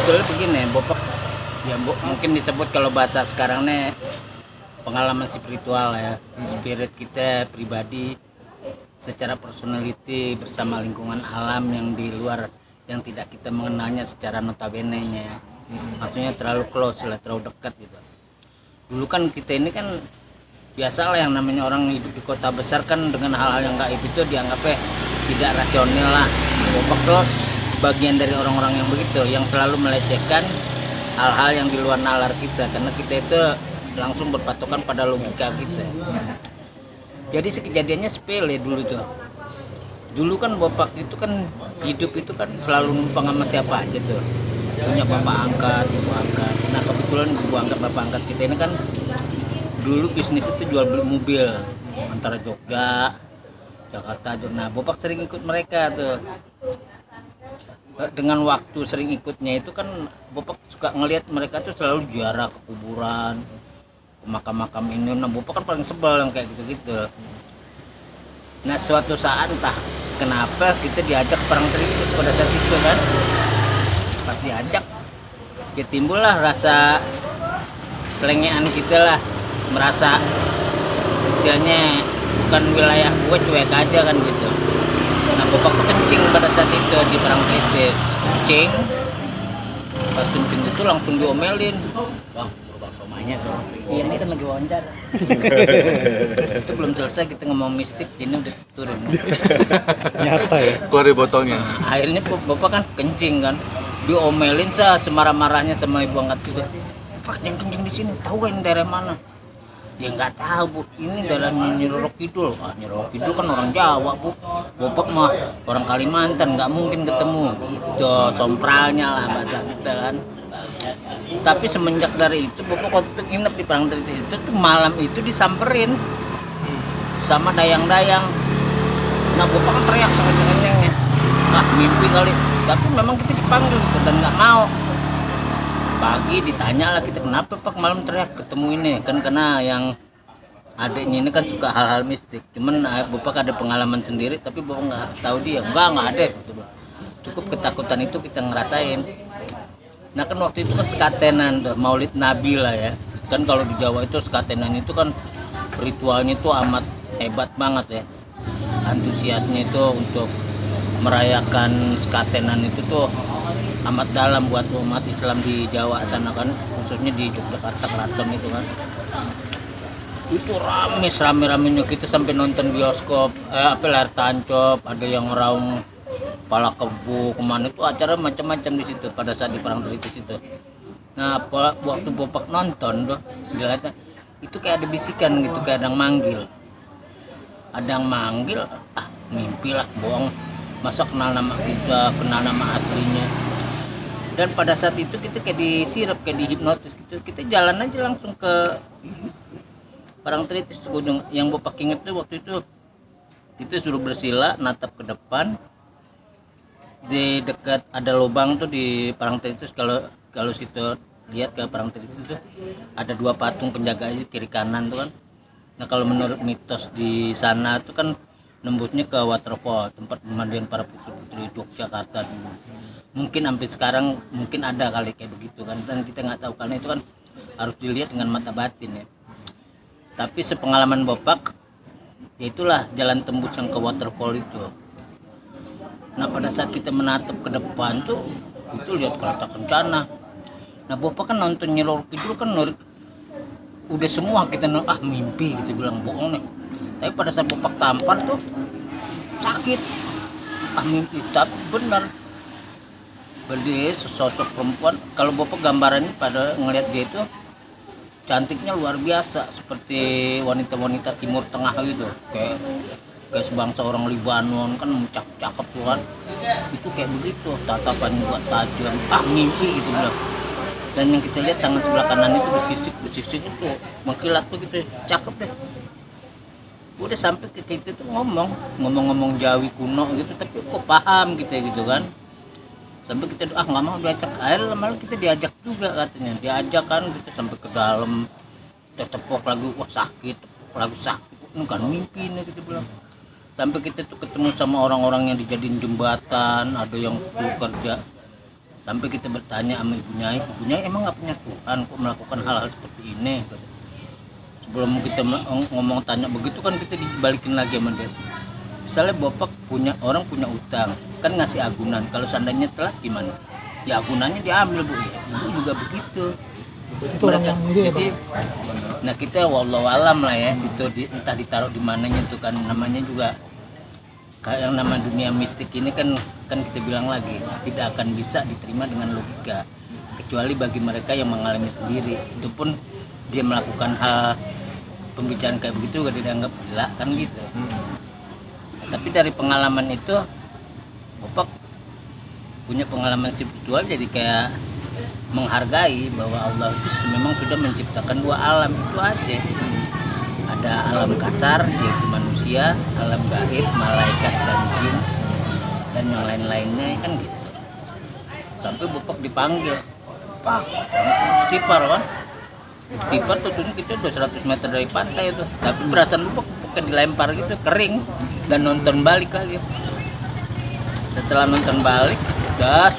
sebetulnya begini Bapak, ya mungkin disebut kalau bahasa sekarang nih pengalaman spiritual ya, spirit kita pribadi secara personality bersama lingkungan alam yang di luar, yang tidak kita mengenalnya secara notabene-nya, maksudnya terlalu close lah, terlalu dekat gitu. Dulu kan kita ini kan biasalah yang namanya orang hidup di kota besar kan, dengan hal-hal yang gaib itu dianggapnya tidak rasional lah. Bapak tuh bagian dari orang-orang yang begitu, yang selalu melecehkan hal-hal yang di luar nalar kita, karena kita itu langsung berpatokan pada logika kita. Jadi kejadiannya sepele dulu tuh. Dulu kan Bapak itu kan hidup itu kan selalu numpang sama siapa aja tuh. Punya bapak angkat, ibu angkat. Nah kebetulan ibu angkat, bapak angkat kita ini kan dulu bisnis itu jual beli mobil antara Jogja, Jakarta. Nah Bapak sering ikut mereka tuh. Dengan waktu sering ikutnya itu kan Bapak suka ngelihat mereka tuh selalu ziarah ke kuburan, ke makam-makam ini. Nah Bapak kan paling sebel yang kayak gitu-gitu. Nah suatu saat entah kenapa kita diajak perang tritis pada saat itu kan. Pas diajak ya timbullah rasa selengean kita lah, merasa istilahnya bukan wilayah gue, cuek aja kan gitu. Nah Bapak tuh kencing pada saat itu di perang tritis, kencing. Pas kencing itu langsung diomelin, bang berubah somanya tuh. Iya ini kan lagi wawancara. Itu belum selesai kita ngomong mistik, ini udah turun. Nyata ya. Keluar dari botolnya. Akhirnya Bapak kan kencing kan, diomelin semarah-marahnya sama ibu angkat kita. Pak yang kencing di sini, tahu gak ini daerah mana? Ya nggak tahu bu, ini daerah Nyi Roro Kidul. Nyi Roro Kidul kan orang Jawa bu, Bapak mah orang Kalimantan, nggak mungkin ketemu. Gitu, sompralnya lah bahasa kita kan. Tapi semenjak dari itu Bapak waktu nginep di perang tritis itu tuh malam itu disamperin sama dayang-dayang. Nah Bapak kan teriak sengit-sengitnya, mimpi kali. Tapi memang kita dipanggil gitu, dan nggak mau. Pagi ditanya lah kita, kenapa Pak malam teriak ketemu ini, kan karena yang adiknya ini kan suka hal-hal mistik. Cuman Bapak ada pengalaman sendiri, tapi Bapak nggak tahu dia. Nggak ada gitu. Cukup ketakutan itu kita ngerasain. Nah kan waktu itu kan sekatenan tuh, Maulid Nabi lah ya. Kan kalau di Jawa itu sekatenan itu kan ritualnya itu amat hebat banget ya. Antusiasnya itu untuk merayakan sekatenan itu tuh amat dalam buat umat Islam di Jawa sana kan, khususnya di Yogyakarta Keraton itu kan. Itu rame-ramenya kita sampai nonton bioskop, layar tancap, ada yang raung pala kebu kemana, itu acara macam-macam di situ pada saat di perang tritis itu. Nah waktu Bapak nonton tuh dilihatnya itu kayak ada bisikan gitu, kayak ada yang manggil, mimpi lah, bohong, masa kenal nama kita, kenal nama aslinya. Dan pada saat itu kita kayak disirap, kayak dihipnotis gitu, kita jalan aja langsung ke perang tritis ujung. Yang Bapak inget tuh waktu itu kita suruh bersila natap ke depan, di dekat ada lubang tuh di perang tritis. Kalau situ lihat ke perang tritis itu ada dua patung penjaga aja kiri kanan tuh kan. Nah kalau menurut mitos di sana tuh kan nembusnya ke waterfall, tempat pemandian para putri-putri Yogyakarta dulu. Mungkin sampai sekarang mungkin ada kali kayak begitu kan, dan kita nggak tahu karena itu kan harus dilihat dengan mata batin ya. Tapi sepengalaman Bapak, ya itulah jalan tembus yang ke waterfall itu. Nah pada saat kita menatap ke depan tuh itu lihat kereta kencana. Nah Bapak kan nonton Nyi Roro Kidul kan udah semua kita mimpi gitu, bilang bohong nih. Tapi pada saat Bapak tampar tuh sakit, mimpi tapi benar. Berarti sosok perempuan, kalau Bapak gambarannya pada ngelihat dia itu cantiknya luar biasa, seperti wanita-wanita Timur Tengah gitu, kayak sebangsa orang Libanon kan, cakep tuh kan. Itu kayak begitu, tatapan buat tajam, mimpi gitu bilang. Dan yang kita lihat tangan sebelah kanan itu bersisik itu mengkilat tuh gitu, cakep deh. Udah sampai ke kita tuh ngomong Jawi kuno gitu, tapi kok paham kita gitu kan. Sampai kita nggak mau diajak, akhirnya malah kita diajak juga katanya, diajak kan gitu sampai ke dalam, kita tepok lagi, sakit ini kan mimpi nih kita bilang. Sampai kita tuh ketemu sama orang-orang yang dijadiin jembatan, ada yang tuh kerja Sampai kita bertanya sama ibunya emang nggak punya Tuhan kok melakukan hal-hal seperti ini. Sebelum kita ngomong tanya begitu kan kita dibalikin lagi sama dia. Misalnya bapak orang punya utang kan ngasih agunan, kalau seandainya telat gimana? Ya agunannya diambil bu, ya, ibu juga begitu. Itu orang yang mulia ya, Jadi, nah kita wallahu alam lah ya, itu entah ditaruh di mananya tuh kan, namanya juga kayak yang nama dunia mistik ini kan kita bilang lagi tidak akan bisa diterima dengan logika kecuali bagi mereka yang mengalami sendiri. Itu pun dia melakukan hal pembicaraan kayak begitu gak dianggap gila kan gitu. Tapi dari pengalaman itu bapak punya pengalaman spiritual, jadi kayak menghargai bahwa Allah itu memang sudah menciptakan dua alam itu aja. Ada alam kasar yaitu manusia, alam gaib malaikat dan jin dan yang lain-lainnya kan gitu. Sampai bapak dipanggil, Pak, langsung istighfar kan. Istighfar tuh kita udah 100 meter dari pantai itu, tapi perasaan bapak kayak dilempar gitu, kering, dan nonton balik lagi. Setelah nonton balik udah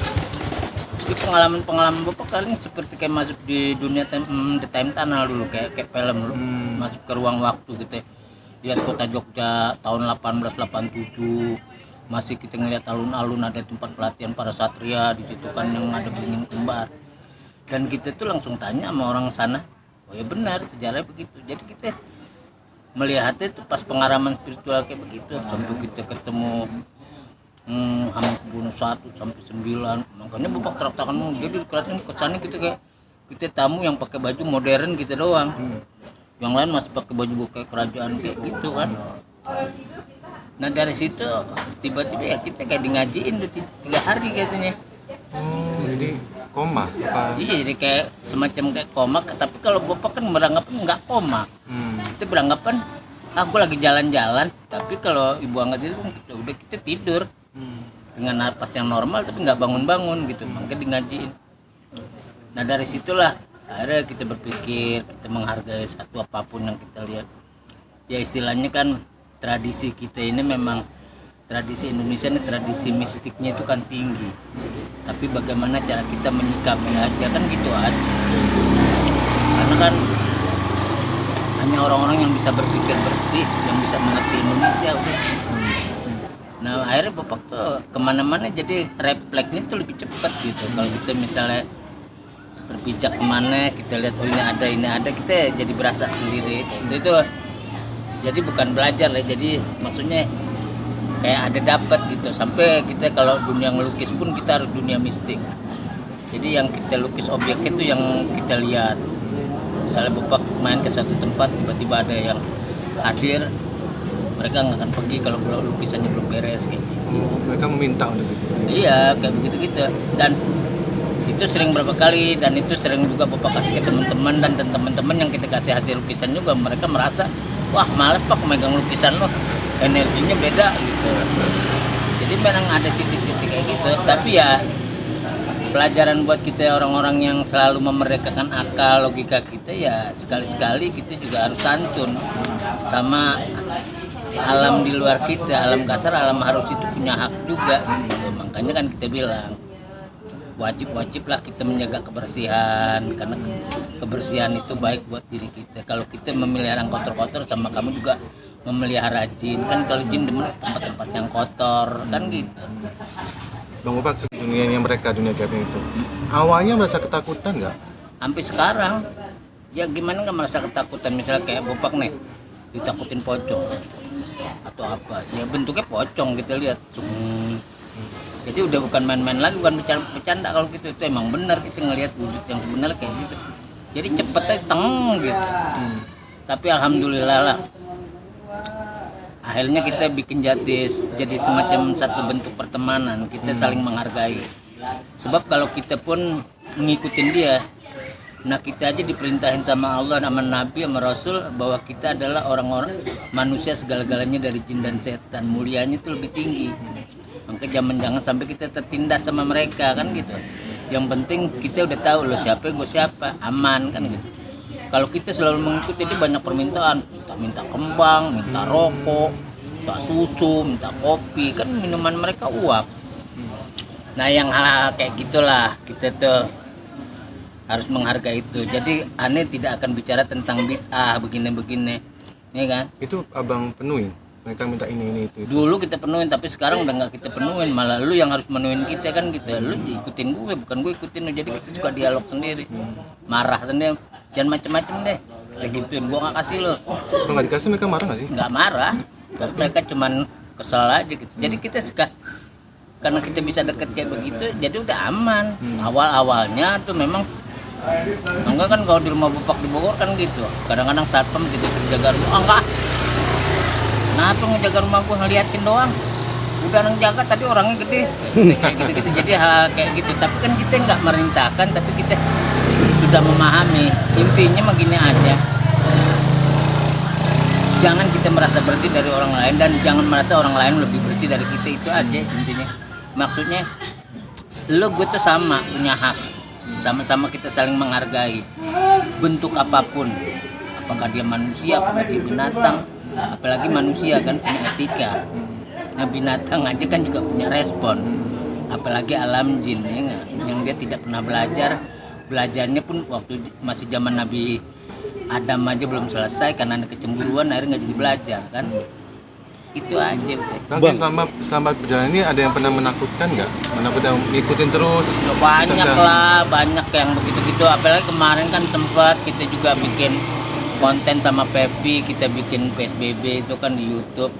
di pengalaman bapak kali ini seperti kayak masuk di dunia the time tunnel dulu, kayak film dulu. Masuk ke ruang waktu gitu, lihat kota Jogja tahun 1887, masih kita ngeliat alun-alun, ada tempat pelatihan para satria di situ kan yang ada beringin kembar, dan kita tuh langsung tanya sama orang sana, oh ya benar sejarahnya begitu. Jadi kita melihatnya tuh pas pengalaman spiritual kayak begitu, sampai kita ketemu Hamengkubuwono 1 sampai 9. Makanya bapak traktakan jadi kelihatannya kesannya kita kayak kita tamu yang pakai baju modern gitu doang. Yang lain masih pakai baju kayak kerajaan kayak gitu kan. Nah dari situ tiba-tiba ya kita kayak di ngajiin udah 3 hari katanya. Jadi koma apa? Iya, jadi kayak semacam kayak koma, tapi kalau bapak kan beranggapan nggak koma. Kita beranggapan aku lagi jalan-jalan, tapi kalau ibu angkat itu udah kita tidur dengan napas yang normal tapi nggak bangun-bangun gitu, makanya di ngajiin. Nah dari situlah akhirnya kita berpikir, kita menghargai satu apapun yang kita lihat. Ya istilahnya kan tradisi kita ini memang tradisi Indonesia ini tradisi mistiknya itu kan tinggi, tapi bagaimana cara kita menyikapi aja kan gitu aja. Karena kan hanya orang-orang yang bisa berpikir bersih yang bisa mengerti Indonesia udah. Nah akhirnya bapak tuh kemana-mana jadi refleksnya tuh lebih cepat gitu. Kalau kita misalnya berpijak kemana kita lihat oh ini ada kita jadi berasa sendiri itu jadi bukan belajar lah, jadi maksudnya kayak ada dapat gitu. Sampai kita kalau dunia ngelukis pun kita harus dunia mistik, jadi yang kita lukis objek itu yang kita lihat. Misalnya bapak main ke satu tempat tiba-tiba ada yang hadir, mereka nggak akan pergi kalau lukisannya belum beres kayak gitu. Mereka meminta untuk itu. Iya kayak begitu. Dan itu sering berapa kali, dan itu sering juga bapak kasih ke teman-teman, dan teman-teman yang kita kasih hasil lukisan juga mereka merasa wah males pak megang lukisan lo, energinya beda gitu. Jadi memang ada sisi-sisi kayak gitu, tapi ya pelajaran buat kita orang-orang yang selalu memerdekakan akal logika kita, ya sekali-sekali kita juga harus santun sama alam di luar kita, alam kasar, alam halus itu punya hak juga gitu. Makanya kan kita bilang wajib-wajiblah kita menjaga kebersihan, karena kebersihan itu baik buat diri kita. Kalau kita memelihara yang kotor-kotor, sama kamu juga memelihara jin kan. Kalau jin demen tempat-tempat yang kotor kan gitu. Bang Bapak, dunia mereka, dunia gaib itu awalnya merasa ketakutan nggak? Sampai sekarang ya gimana nggak merasa ketakutan. Misalnya kayak Bapak nih ditakutin pocong atau apa, ya bentuknya pocong kita lihat. Jadi udah bukan main-main lagi, bukan bercanda kalau gitu. Itu emang benar kita ngelihat wujud yang sebenarnya kayak gitu. Jadi cepetnya teng gitu. Tapi alhamdulillah lah, akhirnya kita bikin jadi semacam satu bentuk pertemanan. Kita saling menghargai. Sebab kalau kita pun mengikutin dia, nah kita aja diperintahin sama Allah, sama Nabi, sama Rasul, bahwa kita adalah orang-orang manusia segala-galanya dari jin dan setan. Mulianya itu lebih tinggi. Maka jangan sampai kita tertindas sama mereka kan gitu. Yang penting kita udah tahu lo siapa, gue siapa, aman kan gitu. Kalau kita selalu mengikuti dia banyak permintaan, minta kembang, minta rokok, minta susu, minta kopi, kan minuman mereka uap. Nah yang hal kayak gitulah kita tuh harus menghargai itu. Jadi aneh tidak akan bicara tentang bid'ah begini-begini, ya kan? Itu abang penuhin. Mereka minta ini itu. Dulu kita penuhin, tapi sekarang udah nggak kita penuhin, malah lu yang harus menuhin kita kan gitu. Lu ikutin gue, bukan gue ikutin lu. Jadi kita suka dialog sendiri, marah sendiri, jangan macem-macem deh. Kita gituin, gue nggak kasih lo. Kalau nggak dikasih mereka marah nggak sih? Nggak marah, tapi mereka cuman kesel aja gitu. Jadi kita suka, karena kita bisa deket kayak begitu, jadi udah aman. Awal-awalnya tuh memang enggak kan, kalau di rumah bapak di Bogor kan gitu. Kadang-kadang satpam kita suruh jaga rumah, enggak. Kenapa ngejaga rumah gua, ngeliatin doang. Udah nang jaga tapi orangnya gede. Kayak gitu-gitu. Jadi hal kayak gitu. Tapi kan kita nggak merintahkan, tapi kita sudah memahami. Intinya mah gini aja. Jangan kita merasa bersih dari orang lain dan jangan merasa orang lain lebih bersih dari kita, itu aja intinya. Maksudnya lo gue tuh sama, punya hak. Sama-sama kita saling menghargai. Bentuk apapun. Apakah dia manusia, apakah dia binatang. Apalagi manusia kan punya etika. Nah binatang aja kan juga punya respon. Apalagi alam jin ya nggak? Yang dia tidak pernah belajar. Belajarnya pun waktu masih zaman Nabi Adam aja belum selesai karena ada kecemburuan, akhirnya nggak jadi belajar kan. Itu aja. Bang, selama perjalanan ini ada yang pernah menakutkan nggak? Menakutkan ngikutin terus? Banyak lah, banyak yang begitu-gitu. Apalagi kemarin kan sempat kita juga bikin konten sama Pepi, kita bikin PSBB itu kan di YouTube.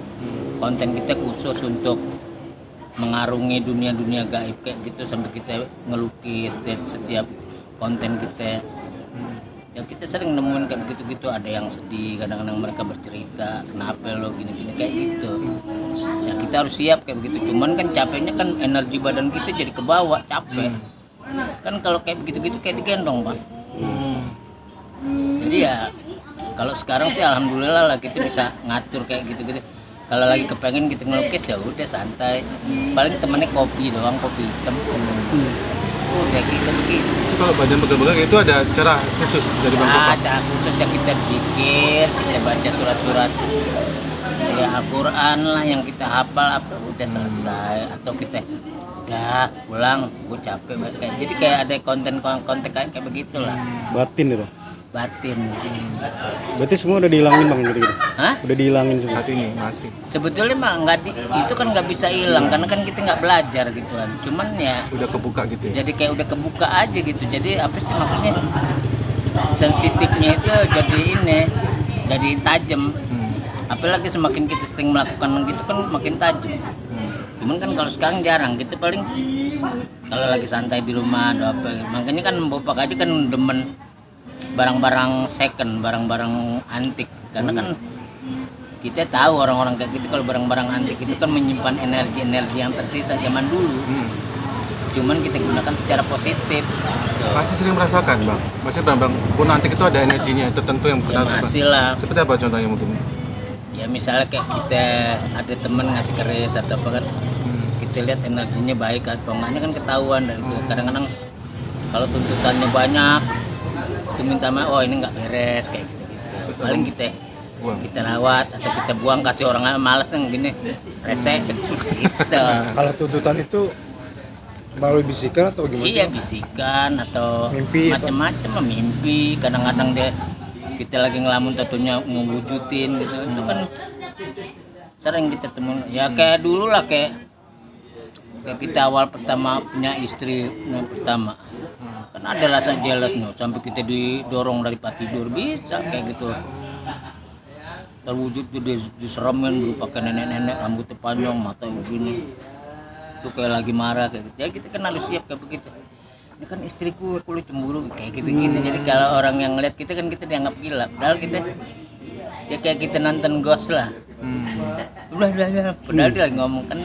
Konten kita khusus untuk mengarungi dunia-dunia gaib kayak gitu, sampai kita ngelukis setiap konten kita. Ya kita sering nemuin kayak begitu-gitu, ada yang sedih, kadang-kadang mereka bercerita kenapa lo gini-gini kayak gitu. Ya kita harus siap kayak begitu. Cuman kan capeknya kan energi badan kita jadi kebawa, capek. Kan kalau kayak begitu-gitu kayak digendong, Pak. Jadi ya kalau sekarang sih alhamdulillah lah kita bisa ngatur kayak gitu-gitu. Kalau lagi kepengen kita ngelukis ya udah santai. Paling temennya kopi doang, kopi hitam. Udah kita begitu. Kalau badan pegel-pegel itu ada cara khusus dari Bang Gopal? Cara khusus yang kita pikir, kita baca surat-surat ya Al-Quran lah yang kita hafal, apa udah selesai. Atau kita udah pulang, gue capek kayak. Jadi kayak ada konten kayak begitulah. Batin itu. Batin. Berarti semua udah dihilangin Bang gitu-gitu. Hah? Udah dihilangin semua. Saat ini masih. Sebetulnya mah itu kan nggak bisa hilang karena kan kita nggak belajar gituan. Cuman ya Udah kebuka gitu ya? jadi kayak udah kebuka aja gitu. Jadi apa sih maksudnya, sensitifnya itu jadi tajam. Apalagi semakin kita sering melakukan gitu kan makin tajam. Cuman kan kalau sekarang jarang, kita paling kalau lagi santai di rumah ada apa. Makanya kan bapak aja kan demen barang-barang second, barang-barang antik, karena kan kita tahu orang-orang kayak gitu kalau barang-barang antik itu kan menyimpan energi-energi yang tersisa zaman dulu. Cuman kita gunakan secara positif. Masih sering merasakan Bang? Masih Bang, pun antik itu ada energinya tertentu yang Ya benar. masih lah. Seperti apa contohnya mungkin? Ya misalnya kayak kita ada temen ngasih keris atau apa kan, kita lihat energinya baik atau enggaknya kan ketahuan dari itu. Kadang-kadang kalau tuntutannya banyak, itu minta maaf, oh ini nggak beres kayak gitu. Paling kita Buang. kita rawat atau kita buang, kasih orang malas yang gini rese gitu. Kalau tuntutan itu melalui bisikan atau gimana? Iya bisikan atau Mimpi macam-macam lah, mimpi. Kadang-kadang kita lagi ngelamun tentunya ngewujudin gitu. Itu kan sering kita temuin. Ya kayak dulu lah, kayak kita awal pertama punya istri pertama kan ada rasa jealousnya sampai kita didorong dari tempat tidur, bisa kayak gitu terwujud tuh diseremin dulu pakai nenek-nenek rambutnya panjang, mata begini tuh kayak lagi marah kayak gitu. Ya kita kan harus siap kayak begitu. Ini kan istriku, aku lu cemburu kayak gitu-gitu. Jadi kalau orang yang ngeliat kita kan kita dianggap gila, padahal kita ya kayak kita nonton Ghost lah. Udah. Padahal dia lagi ngomong kan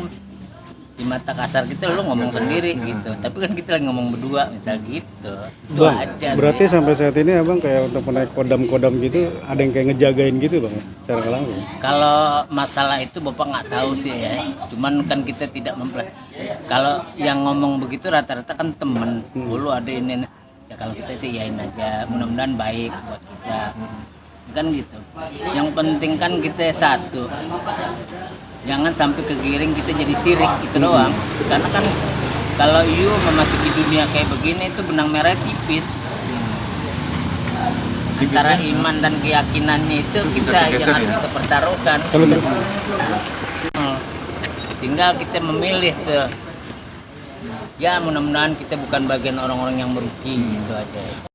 di mata kasar kita lu ngomong sendiri gitu. Tapi kan kita lagi ngomong berdua misal gitu. Itu Bang, aja berarti sih. sampai saat ini Abang kayak untuk menaik kodam-kodam gitu ada yang kayak ngejagain gitu Bang secara nggak langsung? Kalau masalah itu Bapak nggak tahu sih ya. Cuman kan kita tidak kalau yang ngomong begitu rata-rata kan temen. Dulu ada ini. Ya kalau kita sih yain aja. Mudah-mudahan baik buat kita. Kan gitu. Yang penting kan kita satu. Jangan sampai kegiring kita jadi sirik itu doang. Karena kan Kalau you memasuki dunia kayak begini itu benang merah tipis. Antara Tipisnya? iman dan keyakinannya itu kita yang tergeser harus ya? kita pertaruhkan. Kalau terus Tinggal kita memilih tuh. Ya mudah-mudahan kita bukan bagian orang-orang yang merugi gitu aja.